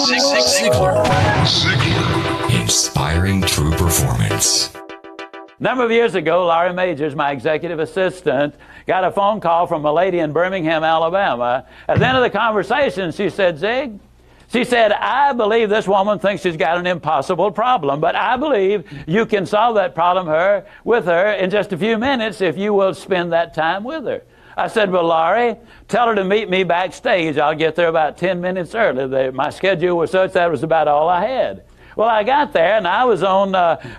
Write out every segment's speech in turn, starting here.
Zig Ziglar. Inspiring true performance. A number of years ago, Laurie Majors, my executive assistant, got a phone call from a lady in Birmingham, Alabama. At the end of the conversation, she said, Zig, she said, I believe this woman thinks she's got an impossible problem, but I believe you can solve that problem with her in just a few minutes if you will spend that time with her. I said, well, Laurie, tell her to meet me backstage. I'll get there about 10 minutes early. My schedule was such that was about all I had. Well, I got there, and I was on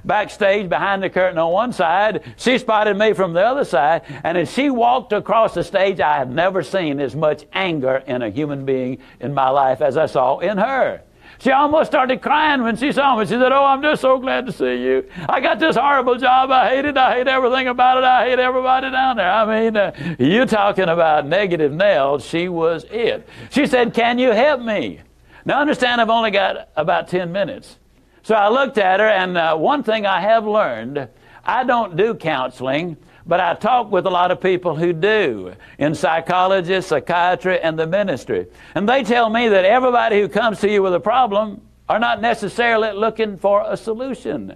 backstage behind the curtain on one side. She spotted me from the other side, and as she walked across the stage, I have never seen as much anger in a human being in my life as I saw in her. She almost started crying when she saw me. She said, oh, I'm just so glad to see you. I got this horrible job. I hate it. I hate everything about it. I hate everybody down there. I mean, you talking about negative nails. She was it. She said, can you help me? Now, understand, I've only got about 10 minutes. So I looked at her, and one thing I have learned, I don't do counseling, but I talk with a lot of people who do, in psychology, psychiatry, and the ministry. And they tell me that everybody who comes to you with a problem are not necessarily looking for a solution.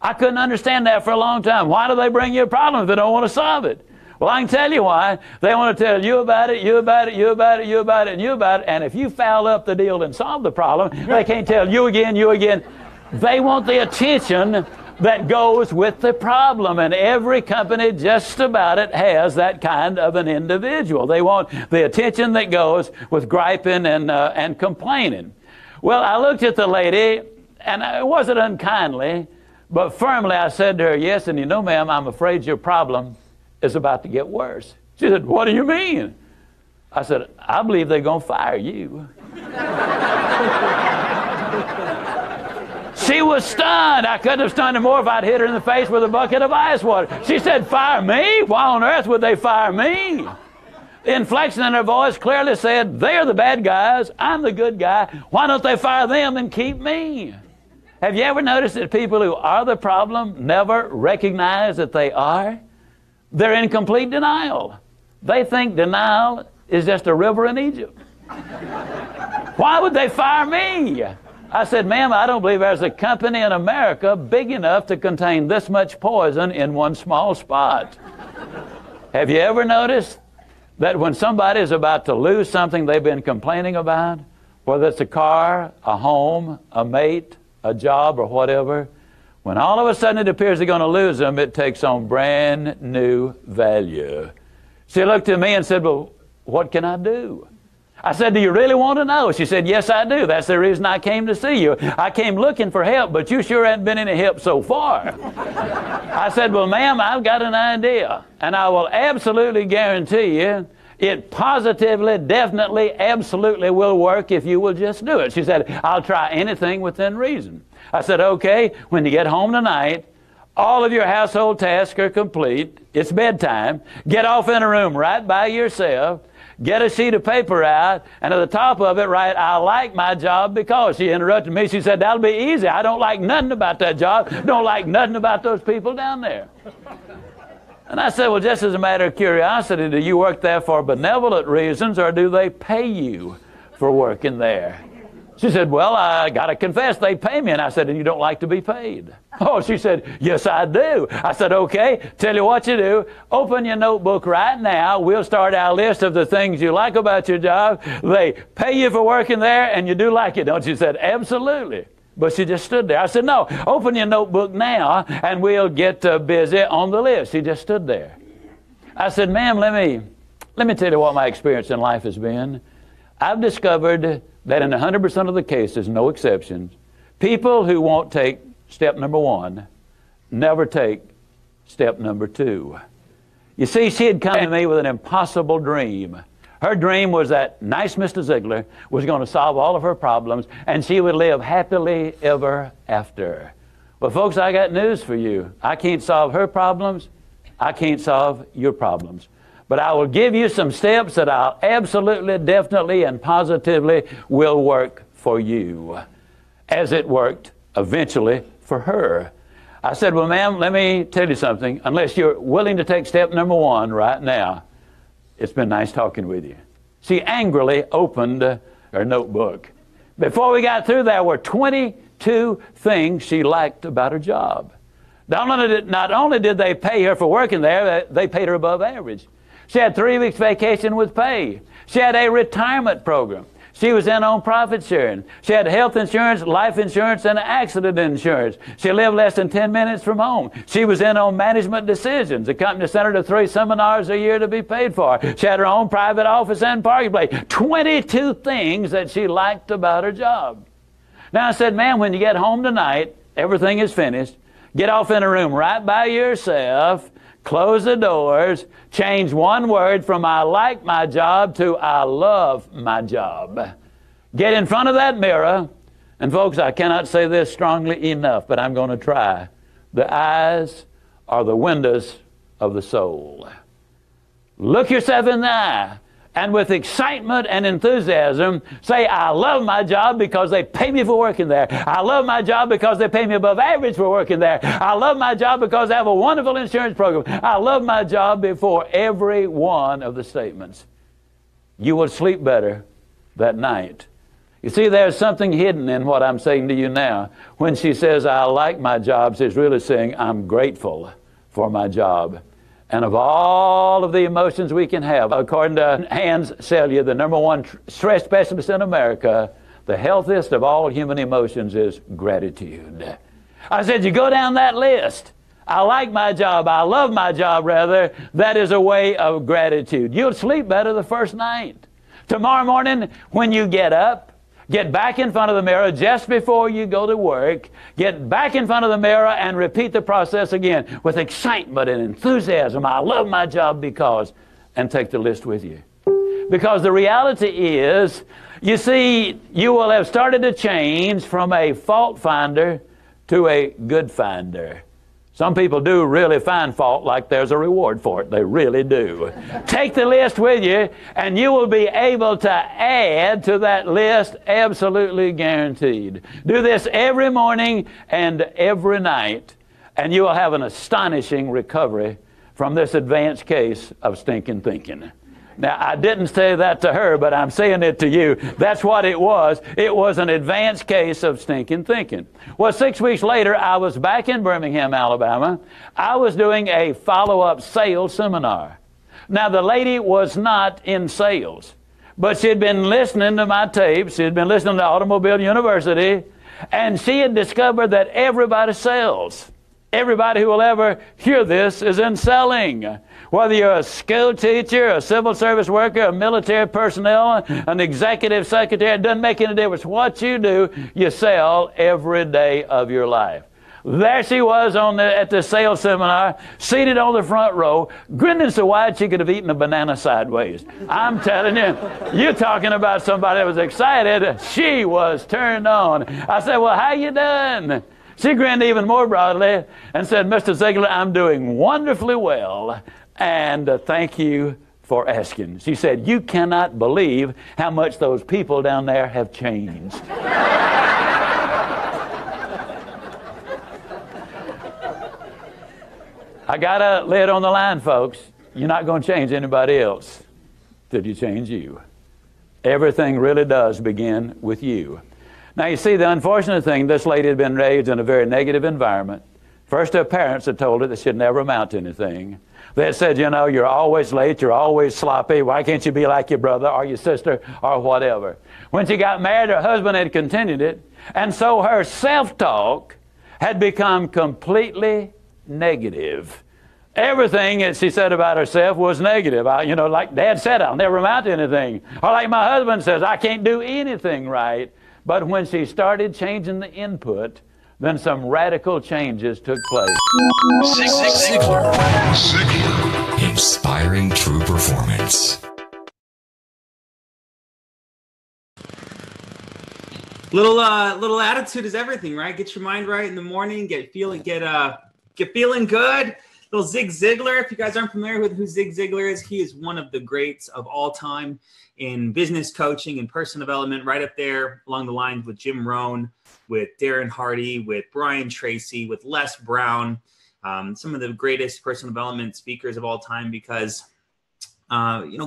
I couldn't understand that for a long time. Why do they bring you a problem if they don't want to solve it? Well, I can tell you why. They want to tell you about it, you about it, you about it, you about it, and you about it. And if you foul up the deal and solve the problem, they can't tell you again, you again. They want the attention that goes with the problem, and every company just about it has that kind of an individual. They want the attention that goes with griping and complaining. Well, I looked at the lady, and it wasn't unkindly, but firmly I said to her, yes, and you know, ma'am, I'm afraid your problem is about to get worse. She said, what do you mean? I said, I believe they're going to fire you. She was stunned. I couldn't have stunned her more if I'd hit her in the face with a bucket of ice water. She said, fire me? Why on earth would they fire me? The inflection in her voice clearly said, they're the bad guys, I'm the good guy. Why don't they fire them and keep me? Have you ever noticed that people who are the problem never recognize that they are? They're in complete denial. They think denial is just a river in Egypt. Why would they fire me? I said, ma'am, I don't believe there's a company in America big enough to contain this much poison in one small spot. Have you ever noticed that when somebody is about to lose something they've been complaining about, whether it's a car, a home, a mate, a job, or whatever, when all of a sudden it appears they're going to lose them, it takes on brand new value. She looked at me and said, well, what can I do? I said, do you really want to know? She said, yes, I do. That's the reason I came to see you. I came looking for help, but you sure haven't been any help so far. I said, well, ma'am, I've got an idea, and I will absolutely guarantee you it positively, definitely, absolutely will work if you will just do it. She said, I'll try anything within reason. I said, okay, when you get home tonight, all of your household tasks are complete. It's bedtime. Get off in a room right by yourself. Get a sheet of paper out, and at the top of it write, I like my job because. She interrupted me. She said, that'll be easy. I don't like nothing about that job. Don't like nothing about those people down there. And I said, well, just as a matter of curiosity, do you work there for benevolent reasons, or do they pay you for working there? She said, well, I got to confess, they pay me. And I said, and you don't like to be paid? Oh, she said, yes, I do. I said, okay, tell you what you do. Open your notebook right now. We'll start our list of the things you like about your job. They pay you for working there, and you do like it, don't you? She said, absolutely. But she just stood there. I said, no, open your notebook now, and we'll get busy on the list. She just stood there. I said, ma'am, let me tell you what my experience in life has been. I've discovered that in 100% of the cases, no exceptions, people who won't take step number one never take step number two. You see, she had come to me with an impossible dream. Her dream was that nice Mr. Ziglar was going to solve all of her problems, and she would live happily ever after. Well, folks, I got news for you. I can't solve her problems. I can't solve your problems. But I will give you some steps that I'll absolutely, definitely, and positively will work for you, as it worked eventually for her. I said, well, ma'am, let me tell you something. Unless you're willing to take step number one right now, it's been nice talking with you. She angrily opened her notebook. Before we got through, there were 22 things she liked about her job. Not only did they pay her for working there, they paid her above average. She had 3 weeks vacation with pay. She had a retirement program. She was in on profit sharing. She had health insurance, life insurance, and accident insurance. She lived less than 10 minutes from home. She was in on management decisions. The company sent her to 3 seminars a year to be paid for. She had her own private office and parking place. 22 things that she liked about her job. Now I said, ma'am, when you get home tonight, everything is finished. Get off in a room right by yourself. Close the doors, change one word from I like my job to I love my job. Get in front of that mirror, and folks, I cannot say this strongly enough, but I'm going to try. The eyes are the windows of the soul. Look yourself in the eye, and with excitement and enthusiasm, say, I love my job because they pay me for working there. I love my job because they pay me above average for working there. I love my job because I have a wonderful insurance program. I love my job before every one of the statements. You will sleep better that night. You see, there's something hidden in what I'm saying to you now. When she says, I like my job, she's really saying, I'm grateful for my job. And of all of the emotions we can have, according to Hans Selye, the #1 stress specialist in America, the healthiest of all human emotions is gratitude. I said, you go down that list. I like my job. I love my job, rather. That is a way of gratitude. You'll sleep better the first night. Tomorrow morning, when you get up, get back in front of the mirror just before you go to work. Get back in front of the mirror and repeat the process again with excitement and enthusiasm. I love my job because, and take the list with you. Because the reality is, you see, you will have started to change from a fault finder to a good finder. Some people do really find fault like there's a reward for it. They really do. Take the list with you, and you will be able to add to that list, absolutely guaranteed. Do this every morning and every night, and you will have an astonishing recovery from this advanced case of stinking thinking. Now, I didn't say that to her, but I'm saying it to you. That's what it was. It was an advanced case of stinking thinking. Well, 6 weeks later, I was back in Birmingham, Alabama. I was doing a follow-up sales seminar. Now, the lady was not in sales, but she had been listening to my tapes. She had been listening to Automobile University, and she had discovered that everybody sells. Everybody who will ever hear this is in selling. Whether you're a school teacher, a civil service worker, a military personnel, an executive secretary, it doesn't make any difference what you do, you sell every day of your life. There she was at the sales seminar, seated on the front row, grinning so wide she could have eaten a banana sideways. I'm telling you, you're talking about somebody that was excited. She was turned on. I said, well, how you doing? She grinned even more broadly and said, Mr. Ziglar, I'm doing wonderfully well, and thank you for asking. She said, you cannot believe how much those people down there have changed. I got to lay it on the line, folks. You're not going to change anybody else till you change you. Everything really does begin with you. Now, you see, the unfortunate thing, this lady had been raised in a very negative environment. First, her parents had told her that she'd never amount to anything. They had said, you know, you're always late, you're always sloppy, why can't you be like your brother or your sister or whatever? When she got married, her husband had continued it, and so her self-talk had become completely negative. Everything that she said about herself was negative. You know, like Dad said, I'll never amount to anything. Or like my husband says, I can't do anything right. But when she started changing the input, then some radical changes took place. Zig Ziglar. Ziglar. Inspiring true performance. Little attitude is everything, right? Get your mind right in the morning, get feeling good. Little Zig Ziglar. If you guys aren't familiar with who Zig Ziglar is, he is one of the greats of all time in business coaching and personal development, right up there along the lines with Jim Rohn, with Darren Hardy, with Brian Tracy, with Les Brown, some of the greatest personal development speakers of all time, because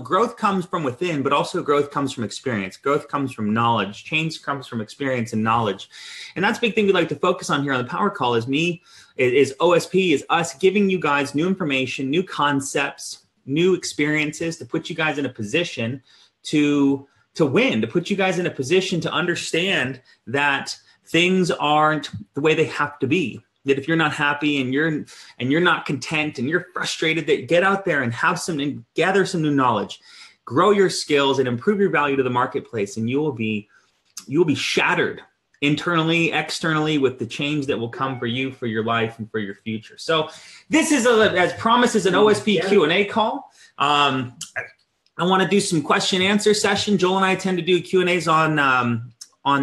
growth comes from within, but also growth comes from experience. Growth comes from knowledge. Change comes from experience and knowledge. And that's a big thing we'd like to focus on here on the Power Call is OSP, is us giving you guys new information, new concepts, new experiences to put you guys in a position to win, to put you guys in a position to understand that things aren't the way they have to be. That if you're not happy and you're not content and you're frustrated, that get out there and gather some new knowledge, grow your skills and improve your value to the marketplace, and you will be shattered internally, externally, with the change that will come for you, for your life, and for your future. So this is, as promised, is an OSP Q&A call. I want to do some question answer session. Joel and I tend to do Q&As on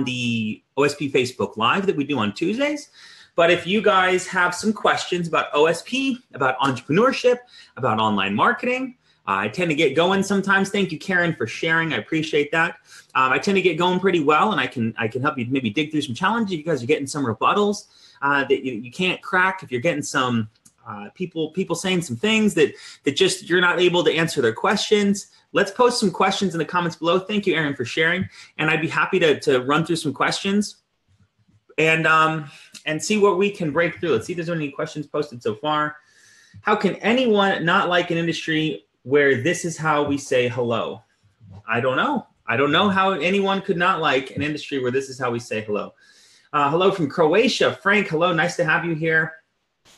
the OSP Facebook Live that we do on Tuesdays. But if you guys have some questions about OSP, about entrepreneurship, about online marketing, I tend to get going sometimes. Thank you, Karen, for sharing. I appreciate that. I tend to get going pretty well, and I can help you maybe dig through some challenges. You guys are getting some rebuttals that you can't crack. If you're getting some people saying some things that just you're not able to answer their questions, let's post some questions in the comments below. Thank you, Aaron, for sharing. And I'd be happy to run through some questions and see what we can break through. Let's see if there's any questions posted so far. How can anyone not like an industry where this is how we say hello? I don't know. I don't know how anyone could not like an industry where this is how we say hello. Hello from Croatia. Frank, hello. Nice to have you here.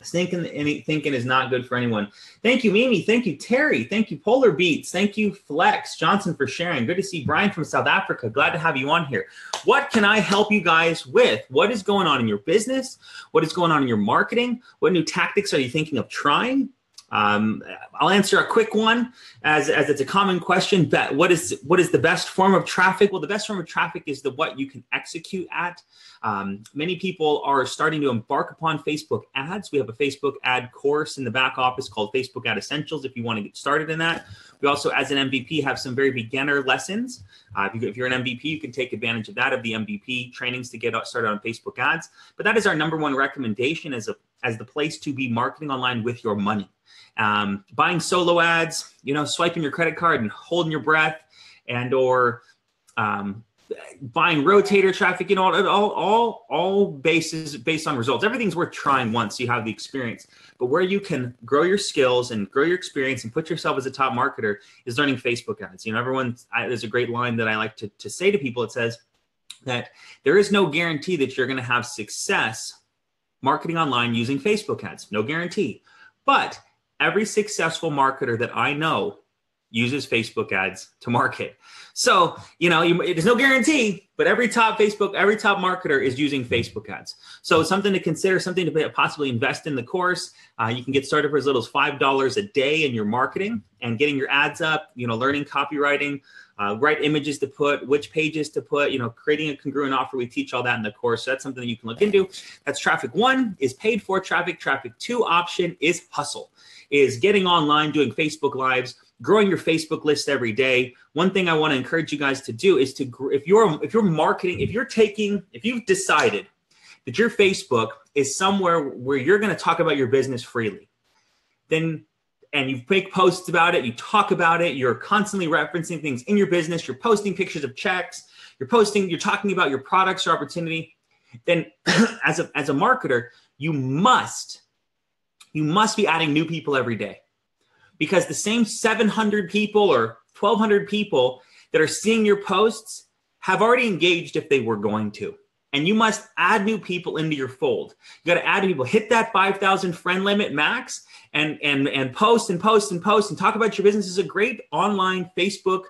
Thinking is not good for anyone. Thank you, Mimi. Thank you, Terry. Thank you, Polar Beats. Thank you, Flex Johnson, for sharing. Good to see Brian from South Africa. Glad to have you on here. What can I help you guys with? What is going on in your business? What is going on in your marketing? What new tactics are you thinking of trying? I'll answer a quick one as it's a common question. What is the best form of traffic? Well, the best form of traffic is what you can execute at. Many people are starting to embark upon Facebook ads. We have a Facebook ad course in the back office called Facebook Ad Essentials if you want to get started in that. We also, as an MVP, have some very beginner lessons. If you're an MVP, you can take advantage of that, of the MVP trainings to get started on Facebook ads. But that is our number one recommendation as the place to be marketing online with your money. Buying solo ads, swiping your credit card and holding your breath, or buying rotator traffic, all bases based on results. Everything's worth trying once so you have the experience. But where you can grow your skills and grow your experience and put yourself as a top marketer is learning Facebook ads. There's a great line that I like to say to people. It says that there is no guarantee that you're going to have success marketing online using Facebook ads. No guarantee. But every successful marketer that I know uses Facebook ads to market. So, there's no guarantee, but every top marketer is using Facebook ads. So something to consider, something to possibly invest in the course. You can get started for as little as $5 a day in your marketing and getting your ads up, learning copywriting, right images to put, which pages to put, creating a congruent offer. We teach all that in the course. So that's something that you can look into. That's traffic 1 is paid for traffic. Traffic 2 option is hustle, is getting online, doing Facebook Lives, growing your Facebook list every day. One thing I want to encourage you guys to do is if you're marketing, if you've decided that your Facebook is somewhere where you're going to talk about your business freely, and you make posts about it, you talk about it, you're constantly referencing things in your business, you're posting pictures of checks, you're talking about your products or opportunity, then as a marketer, you must be adding new people every day. Because the same 700 people or 1,200 people that are seeing your posts have already engaged if they were going to. And you must add new people into your fold. You got to add people, hit that 5,000 friend limit max, and post and talk about your business. Is a great online Facebook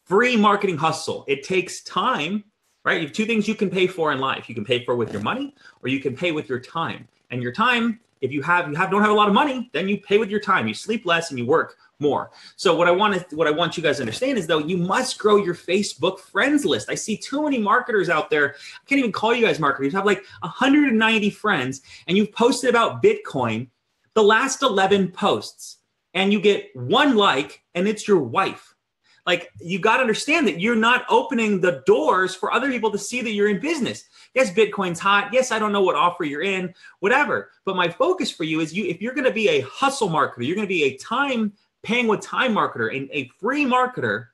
free marketing hustle. It takes time, right? You have 2 things you can pay for in life. You can pay for with your money, or you can pay with your time. And your time, if you don't have a lot of money, then you pay with your time. You sleep less and you work more. So what I want you guys to understand is, though, you must grow your Facebook friends list. I see too many marketers out there. I can't even call you guys marketers. You have like 190 friends and you've posted about Bitcoin the last 11 posts, and you get 1 like, and it's your wife. Like, you got to understand that you're not opening the doors for other people to see that you're in business. Yes, Bitcoin's hot. Yes, I don't know what offer you're in, whatever. But my focus for you is if you're going to be a hustle marketer, you're going to be a time paying with time marketer, a free marketer,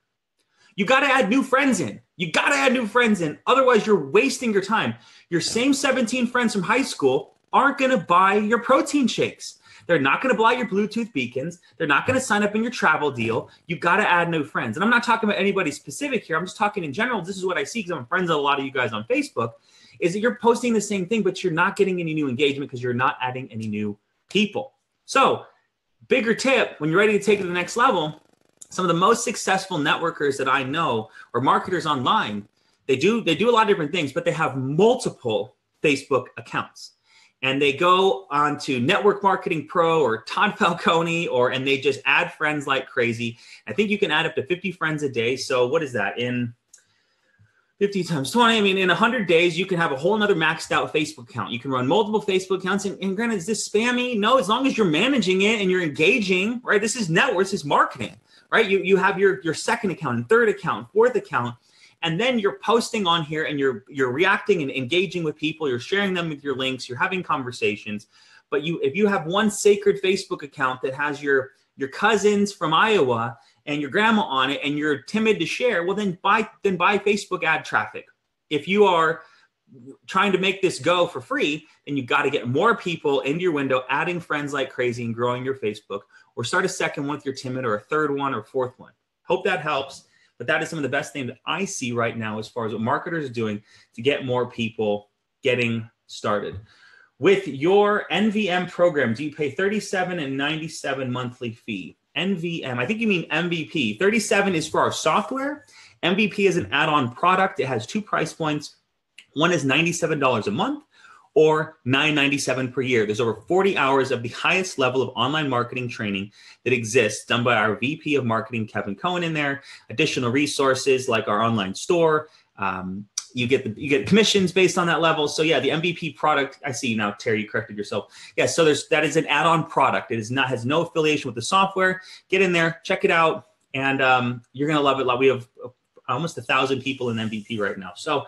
you got to add new friends in. You got to add new friends in. Otherwise, you're wasting your time. Your same 17 friends from high school aren't going to buy your protein shakes. They're not going to buy your Bluetooth beacons. They're not going to sign up in your travel deal. You got to add new friends. And I'm not talking about anybody specific here. I'm just talking in general. This is what I see because I'm friends with a lot of you guys on Facebook, is that you're posting the same thing, but you're not getting any new engagement because you're not adding any new people. So bigger tip, when you're ready to take it to the next level, some of the most successful networkers that I know or marketers online, they do a lot of different things, but they have multiple Facebook accounts. And they go on to Network Marketing Pro or Todd Falcone, and they just add friends like crazy. I think you can add up to 50 friends a day. So what is that? In 50 times 20, I mean, in 100 days, you can have a whole nother maxed out Facebook account. You can run multiple Facebook accounts. And granted, is this spammy? No, as long as you're managing it and you're engaging, right? This is network, this is marketing, right? You have your second account and third account, fourth account. And then you're posting on here and you're reacting and engaging with people. You're sharing them with your links. You're having conversations. But if you have one sacred Facebook account that has your cousins from Iowa and your grandma on it, and you're timid to share, well, then buy Facebook ad traffic. If you are trying to make this go for free, then you got to get more people into your window, adding friends like crazy and growing your Facebook, or start a second one if you're timid, or a third one or fourth one. Hope that helps. But that is some of the best things that I see right now as far as what marketers are doing to get more people getting started. With your NVM program, do you pay $37 and $97 monthly fee? NVM, I think you mean MVP. 37 is for our software. MVP is an add-on product. It has two price points. One is $97 a month or $9.97 per year. There's over 40 hours of the highest level of online marketing training that exists, done by our VP of Marketing, Kevin Cohen, in there. Additional resources like our online store. You get commissions based on that level. So yeah, the MVP product, I see now, Terry, you corrected yourself. Yeah, so that is an add-on product. It has no affiliation with the software. Get in there, check it out, and you're gonna love it. We have almost 1,000 people in MVP right now. So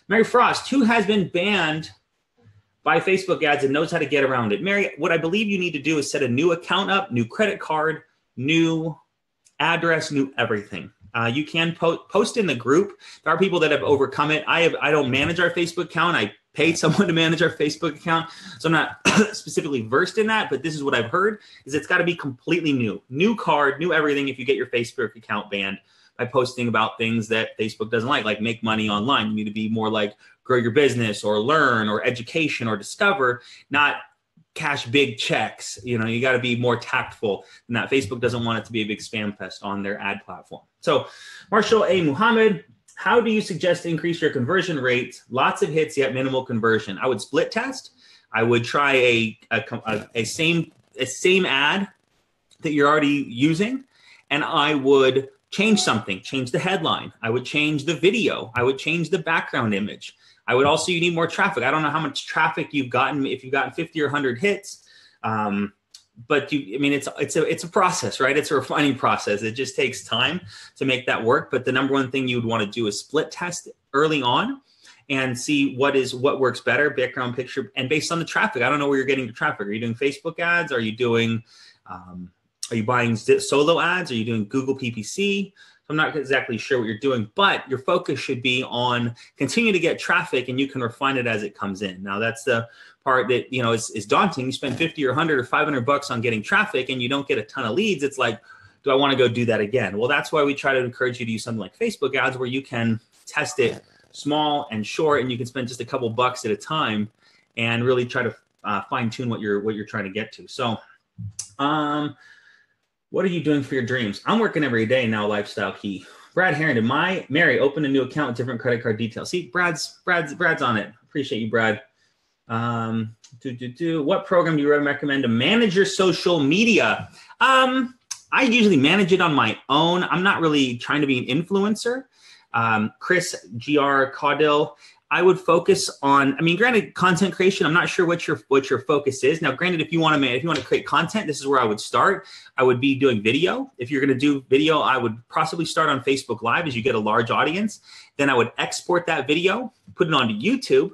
Mary Frost, who has been banned by Facebook ads and knows how to get around it. Mary, what I believe you need to do is set a new account up, new credit card, new address, new everything. You can post in the group. There are people that have overcome it. I don't manage our Facebook account. I paid someone to manage our Facebook account, so I'm not specifically versed in that, but this is what I've heard, is it's got to be completely new. New card, new everything if you get your Facebook account banned by posting about things that Facebook doesn't like make money online. You need to be more like grow your business or learn or education or discover, not cash big checks. You got to be more tactful than that. Facebook doesn't want it to be a big spam fest on their ad platform. So Marshall A. Muhammad, how do you suggest to increase your conversion rates? Lots of hits, yet minimal conversion. I would split test. I would try a same ad that you're already using, and I would change something, change the headline. I would change the video. I would change the background image. I would also, you need more traffic. I don't know how much traffic you've gotten, if you've gotten 50 or 100 hits, but it's a process, right? It's a refining process. It just takes time to make that work. But the number one thing you would want to do is split test early on and see what works better, background picture, and based on the traffic. I don't know where you're getting your traffic. Are you doing Facebook ads? Are you doing, are you buying solo ads? Are you doing Google PPC? I'm not exactly sure what you're doing, but your focus should be on continue to get traffic, and you can refine it as it comes in. Now, that's the part that, is daunting. You spend 50 or 100 or 500 bucks on getting traffic and you don't get a ton of leads. It's like, do I want to go do that again? Well, that's why we try to encourage you to use something like Facebook ads, where you can test it small and short, and you can spend just a couple bucks at a time and really try to fine tune what you're trying to get to. So, what are you doing for your dreams? I'm working every day now, lifestyle key. Brad Harrington, Mary, open a new account with different credit card details. See, Brad's on it. Appreciate you, Brad. What program do you recommend to manage your social media? I usually manage it on my own. I'm not really trying to be an influencer. Chris G.R. Caudill, I would focus on, granted, content creation. I'm not sure what your focus is. Now, granted, if you want to create content, this is where I would start. I would be doing video. If you're going to do video, I would possibly start on Facebook Live as you get a large audience. Then I would export that video, put it onto YouTube.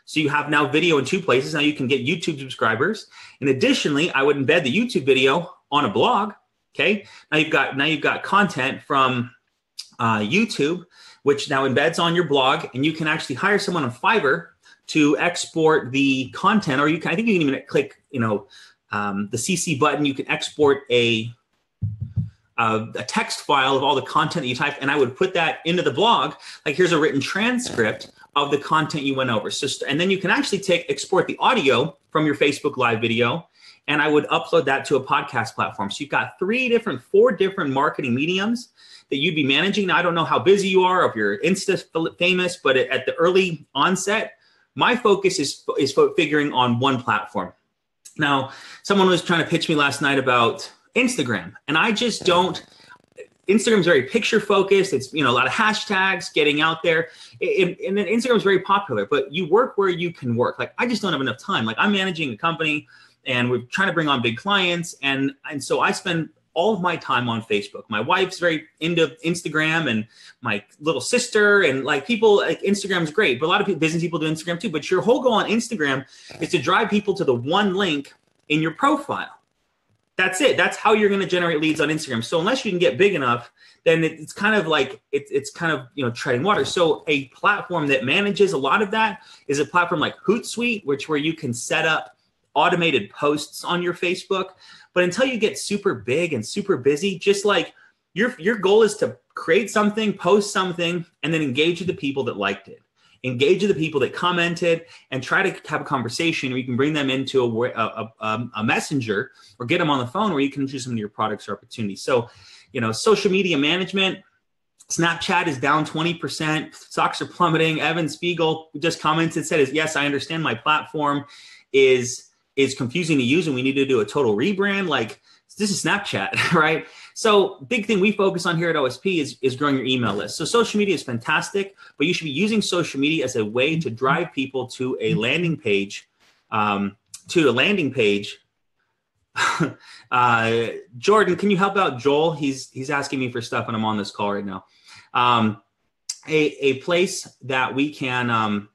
So you have now video in two places. Now you can get YouTube subscribers. And additionally, I would embed the YouTube video on a blog. Okay. Now you've got content from YouTube, which now embeds on your blog, and you can actually hire someone on Fiverr to export the content, or I think you can even click, the CC button. You can export a text file of all the content that you type, and I would put that into the blog. Like, here's a written transcript of the content you went over. So, and then you can actually export the audio from your Facebook Live video, and I would upload that to a podcast platform. So you've got 4 different marketing mediums that you'd be managing. Now, I don't know how busy you are, or if you're Insta famous, but at the early onset, my focus is figuring on one platform. Now, someone was trying to pitch me last night about Instagram, and I just don't. Instagram's very picture focused. It's a lot of hashtags, getting out there, and Instagram's very popular. But you work where you can work. Like, I just don't have enough time. Like, I'm managing a company, and we're trying to bring on big clients, and so I spend all of my time on Facebook. My wife's very into Instagram, and my little sister, and people, like, Instagram's great, but a lot of business people do Instagram too. But your whole goal on Instagram is to drive people to the one link in your profile. That's it. That's how you're going to generate leads on Instagram. So unless you can get big enough, then it's kind of like it's kind of treading water. So a platform that manages a lot of that is a platform like Hootsuite, where you can set up automated posts on your Facebook. But until you get super big and super busy, just like your goal is to create something, post something, and then engage with the people that liked it. Engage with the people that commented, and try to have a conversation where you can bring them into a messenger, or get them on the phone where you can introduce them to your products or opportunities. So, social media management, Snapchat is down 20%. Stocks are plummeting. Evan Spiegel just commented, said, yes, I understand my platform is confusing to use, and we need to do a total rebrand. Like, this is Snapchat, right? So big thing we focus on here at OSP is growing your email list. So social media is fantastic, but you should be using social media as a way to drive people to a landing page, Jordan, can you help out Joel? He's asking me for stuff, and I'm on this call right now. A place that we can,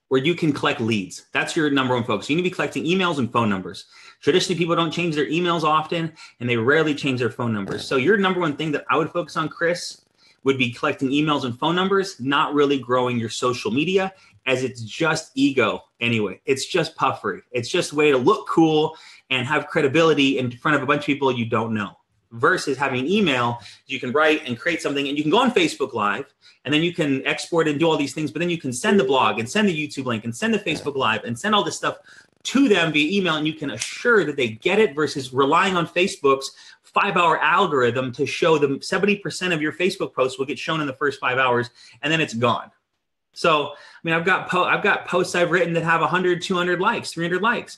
where you can collect leads. That's your number one focus. You need to be collecting emails and phone numbers. Traditionally, people don't change their emails often, and they rarely change their phone numbers. So your number one thing that I would focus on, Chris, would be collecting emails and phone numbers, not really growing your social media, as it's just ego anyway. It's just puffery. It's just a way to look cool and have credibility in front of a bunch of people you don't know. Versus having email, you can write and create something, and you can go on Facebook Live, and then you can export and do all these things, but then you can send the blog and send the YouTube link and send the Facebook Live and send all this stuff to them via email, and you can assure that they get it, versus relying on Facebook's 5-hour algorithm to show them 70% of your Facebook posts will get shown in the first 5 hours, and then it's gone. So, I've got posts I've written that have 100, 200 likes, 300 likes,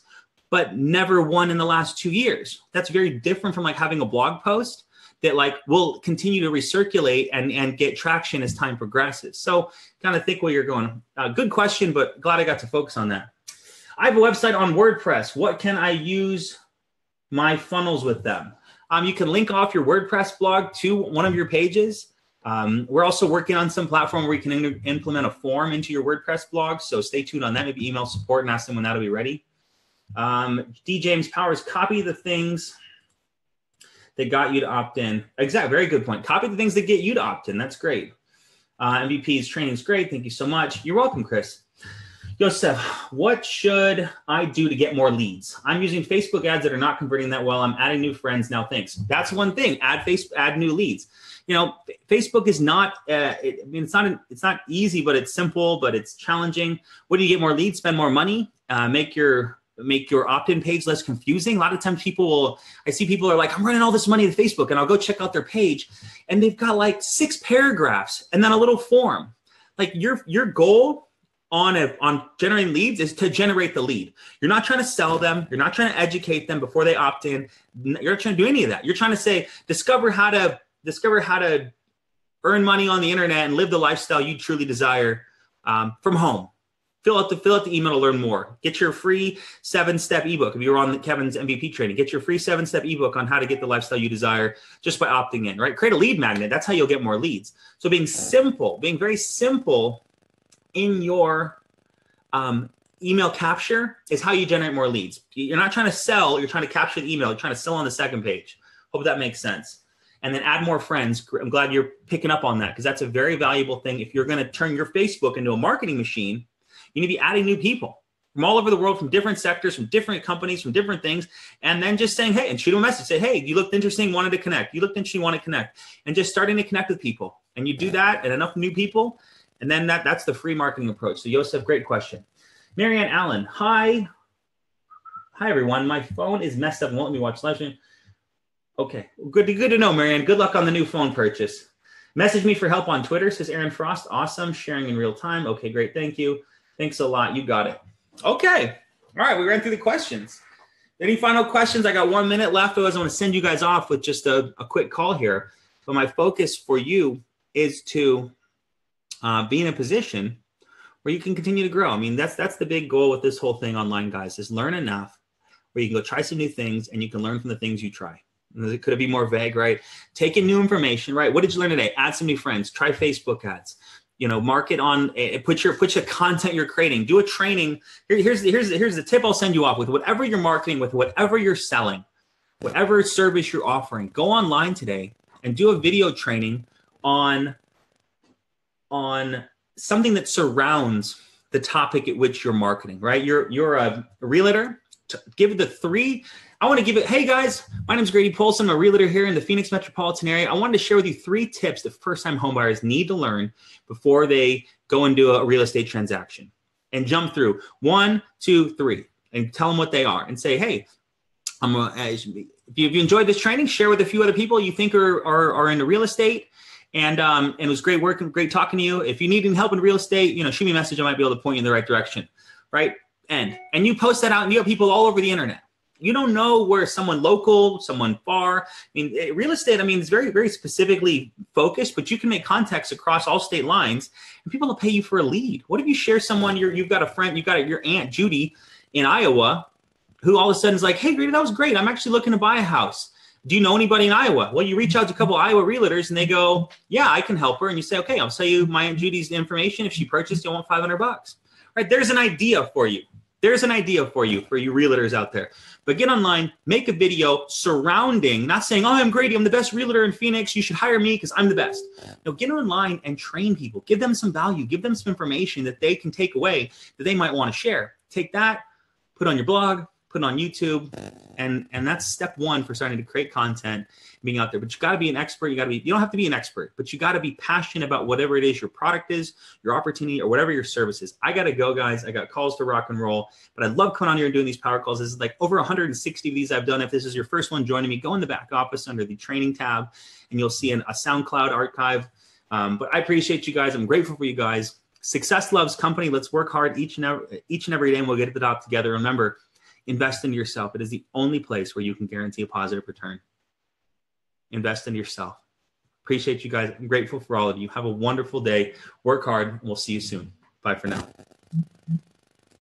but never one in the last 2 years. That's very different from having a blog post that will continue to recirculate and get traction as time progresses. So kind of think where you're going. Good question, but glad I got to focus on that. I have a website on WordPress. What can I use my funnels with them? You can link off your WordPress blog to one of your pages. We're also working on some platform where you can implement a form into your WordPress blog. So stay tuned on that. Maybe email support and ask them when that'll be ready. D. James Powers, copy the things that got you to opt in. Exactly. Very good point. Copy the things that get you to opt in. That's great. MVP's training is great. Thank you so much. You're welcome, Chris. Joseph, what should I do to get more leads? I'm using Facebook ads that are not converting that well. I'm adding new friends now. Thanks. That's one thing. Add new leads. Facebook is not. It's not easy, but it's simple, but it's challenging. What do you get more leads? Spend more money. Make your opt-in page less confusing. A lot of times I see people are like, I'm running all this money to Facebook, and I'll go check out their page, and they've got 6 paragraphs and then a little form. Your goal on generating leads is to generate the lead. You're not trying to sell them. You're not trying to educate them before they opt in. You're not trying to do any of that. You're trying to say, discover how to earn money on the internet and live the lifestyle you truly desire from home. Fill out the email to learn more. Get your free 7-step ebook. If you're on Kevin's MVP training, get your free 7-step ebook on how to get the lifestyle you desire just by opting in, right? Create a lead magnet. That's how you'll get more leads. So being very simple in your email capture is how you generate more leads. You're not trying to sell. You're trying to capture the email. You're trying to sell on the second page. Hope that makes sense. And then add more friends. I'm glad you're picking up on that because that's a very valuable thing. If you're going to turn your Facebook into a marketing machine, you need to be adding new people from all over the world, from different sectors, from different companies, from different things. And then just saying, hey, and shoot them a message. Say, hey, you looked interesting, wanted to connect. You looked interesting, want to connect. And just starting to connect with people. And you do that and enough new people. And then that's the free marketing approach. So Joseph, great question. Marianne Allen, hi. Hi, everyone. My phone is messed up and won't let me watch live stream. Okay, good to know, Marianne. Good luck on the new phone purchase. Message me for help on Twitter, says Aaron Frost. Awesome, sharing in real time. Okay, great, thank you. Thanks a lot, you got it. Okay, all right, we ran through the questions. Any final questions? I got 1 minute left. Otherwise, I want to send you guys off with just a quick call here. But my focus for you is to be in a position where you can continue to grow. I mean, that's the big goal with this whole thing online, guys, is learn enough where you can go try some new things and you can learn from the things you try. Could it be more vague, right? Take in new information, right? What did you learn today? Add some new friends. Try Facebook ads. You know, market on. Put your content you're creating. Do a training. Here's the tip I'll send you off with. Whatever you're marketing with, whatever you're selling, whatever service you're offering, go online today and do a video training on something that surrounds the topic at which you're marketing. Right? You're a realtor. Give it the three. I want to give it, hey guys, my name is Grady Polcyn. I'm a realtor here in the Phoenix metropolitan area. I wanted to share with you 3 tips that first-time homebuyers need to learn before they go and do a real estate transaction. And jump through 1, 2, 3, and tell them what they are. And say, hey, if you enjoyed this training, share with a few other people you think are into real estate. And it was great working, great talking to you. If you need any help in real estate, shoot me a message. I might be able to point you in the right direction, right? And you post that out, and you have people all over the internet. You don't know where someone local, someone far. I mean, real estate, is very, very specifically focused, but you can make contacts across all state lines, and people will pay you for a lead. What if you share someone, you've got a friend, your Aunt Judy in Iowa, who all of a sudden is like, hey, Grady, that was great. I'm actually looking to buy a house. Do you know anybody in Iowa? Well, you reach out to a couple of Iowa realtors, and they go, yeah, I can help her. And you say, okay, I'll sell you my Aunt Judy's information. If she purchased, you'll want $500. Right? There's an idea for you. There's an idea for you realtors out there. But get online, make a video surrounding, not saying, oh, I'm Grady, I'm the best realtor in Phoenix. You should hire me because I'm the best. No, get online and train people. Give them some value. Give them some information that they can take away that they might want to share. Take that, put it on your blog, put it on YouTube, and that's step 1 for starting to create content, being out there. But you got to be an expert. You don't have to be an expert, but you got to be passionate about whatever it is your product is, your opportunity, or whatever your service is. I got to go, guys. I got calls to rock and roll, but I love coming on here and doing these power calls. This is like over 160 of these I've done. If this is your first one joining me, go in the back office under the training tab, and you'll see a SoundCloud archive. But I appreciate you guys. I'm grateful for you guys. Success loves company. Let's work hard each and every day, and we'll get to the top together. Remember, invest into yourself. It is the only place where you can guarantee a positive return. Invest in yourself. Appreciate you guys. I'm grateful for all of you. Have a wonderful day. Work hard. And we'll see you soon. Bye for now.